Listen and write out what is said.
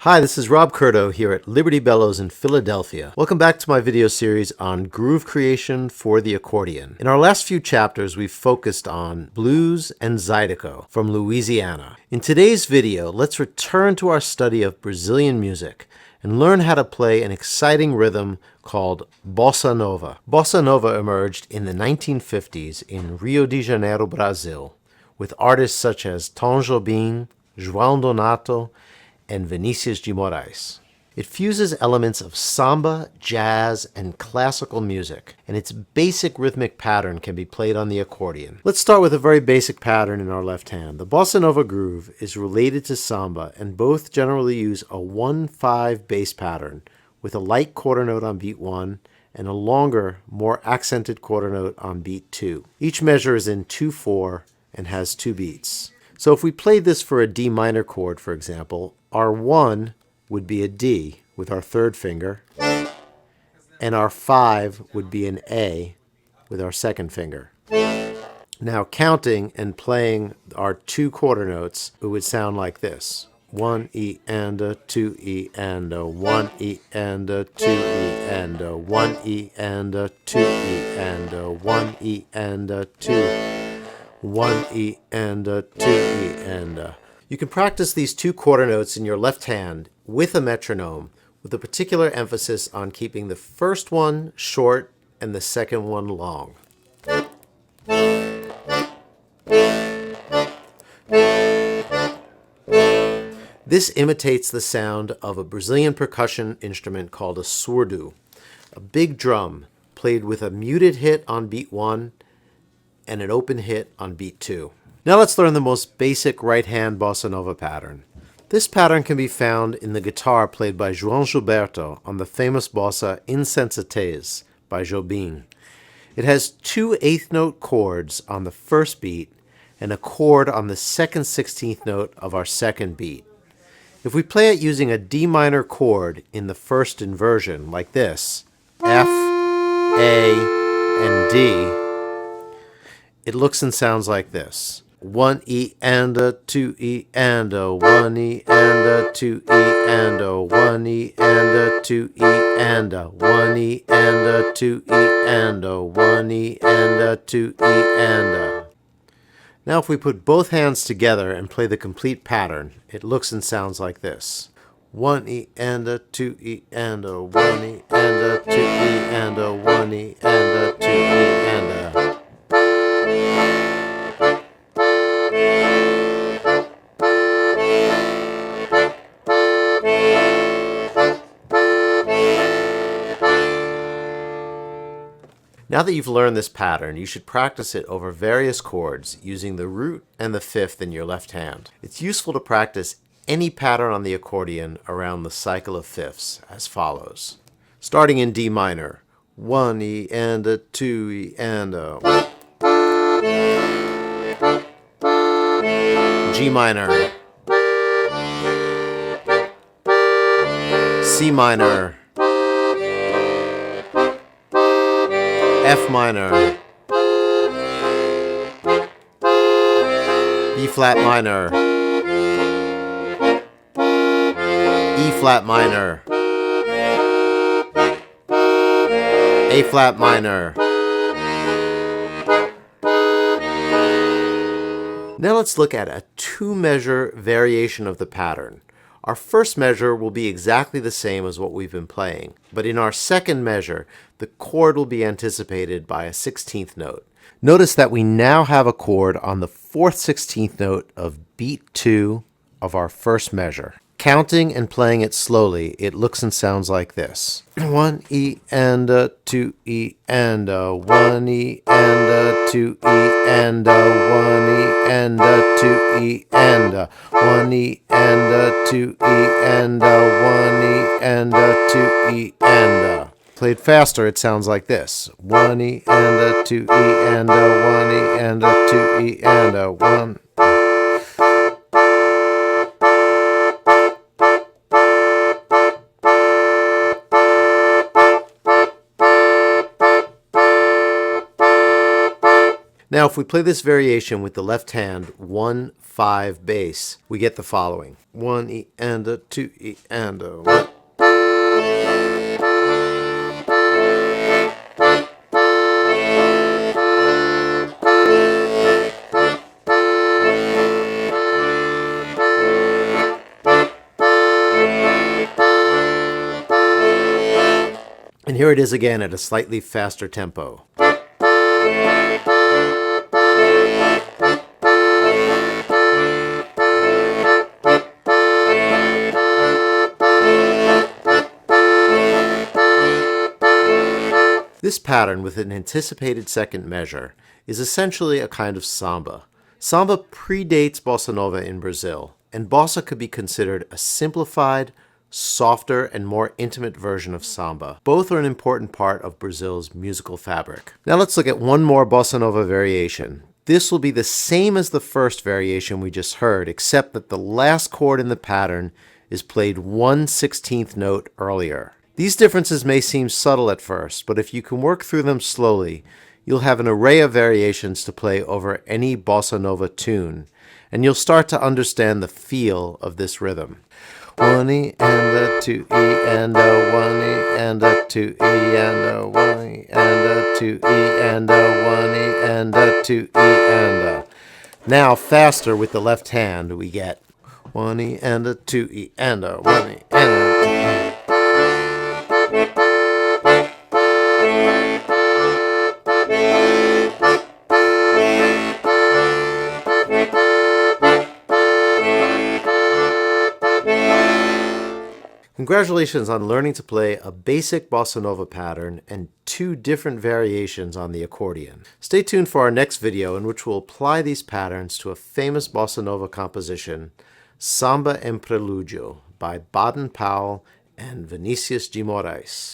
Hi, this is Rob Curto here at Liberty Bellows in Philadelphia. Welcome back to my video series on groove creation for the accordion. In our last few chapters, we've focused on blues and zydeco from Louisiana. In today's video, let's return to our study of Brazilian music and learn how to play an exciting rhythm called Bossa Nova. Bossa Nova emerged in the 1950s in Rio de Janeiro, Brazil, with artists such as Tom Jobim, João Donato, and Vinicius de Moraes. It fuses elements of samba, jazz, and classical music, and its basic rhythmic pattern can be played on the accordion. Let's start with a very basic pattern in our left hand. The Bossa Nova groove is related to samba, and both generally use a 1-5 bass pattern with a light quarter note on beat 1 and a longer, more accented quarter note on beat 2. Each measure is in 2/4 and has 2 beats. So if we played this for a D minor chord, for example, our 1 would be a D with our third finger, and our 5 would be an A with our second finger. Now counting and playing our 2 quarter notes, it would sound like this. 1 E and a 2 E and a 1 E and a 2 E and a 1 E and a 2 E and a 1 E and a 2 1 E and a 2 E and a. You can practice these 2 quarter notes in your left hand with a metronome, with a particular emphasis on keeping the first one short and the second one long. This imitates the sound of a Brazilian percussion instrument called a surdo, a big drum played with a muted hit on beat 1 and an open hit on beat 2. Now let's learn the most basic right-hand bossa nova pattern. This pattern can be found in the guitar played by João Gilberto on the famous bossa Insensatez by Jobim. It has 2 eighth note chords on the first beat and a chord on the second 16th note of our second beat. If we play it using a D minor chord in the first inversion, like this, F, A, and D, it looks and sounds like this. 1 E and a 2 E and a 1 E and a 2 E and a 1 E and a 2 E and a 1 E and a 2 E and a 1 E and a 2 E and a. Now if we put both hands together and play the complete pattern, it looks and sounds like this. 1 E and a 2 E and a 1 E and a 2 E and a 1 E and a 2 E and a. Now that you've learned this pattern, you should practice it over various chords using the root and the fifth in your left hand. It's useful to practice any pattern on the accordion around the cycle of fifths as follows. Starting in D minor, 1 E and a 2 E and a. G minor, C minor, F minor, B flat minor, E flat minor, A flat minor. Now let's look at a 2-measure variation of the pattern. Our first measure will be exactly the same as what we've been playing, but in our second measure, the chord will be anticipated by a 16th note. Notice that we now have a chord on the 4th 16th note of beat 2 of our first measure. Counting and playing it slowly, it looks and sounds like this. 1 E and a 2 E and a 1 E and a 2 E and a 1 E and a 2 E and a 1 E and a 2 E and a 1 E and a 2 E and a. Played faster, it sounds like this. 1 E and a 2 E and a 1 E and a 2 E and a 1. Now, if we play this variation with the left hand 1-5 bass, we get the following: 1 E and a 2 E and a 1. And here it is again at a slightly faster tempo. This pattern with an anticipated second measure is essentially a kind of samba. Samba predates bossa nova in Brazil, and bossa could be considered a simplified, softer, and more intimate version of samba. Both are an important part of Brazil's musical fabric. Now let's look at one more bossa nova variation. This will be the same as the first variation we just heard, except that the last chord in the pattern is played 1/16th note earlier. These differences may seem subtle at first, but if you can work through them slowly, you'll have an array of variations to play over any bossa nova tune, and you'll start to understand the feel of this rhythm. 1 E and a 2 E and a 1 E and a 2 E and a 1 E and a 2 E and a 1 E and a 2 E and a. Now faster with the left hand we get 1 E and a 2 E and a 1 E and a 2 E. Congratulations on learning to play a basic bossa nova pattern and 2 different variations on the accordion. Stay tuned for our next video in which we'll apply these patterns to a famous bossa nova composition, Samba em Preludio by Baden Powell and Vinicius de Moraes.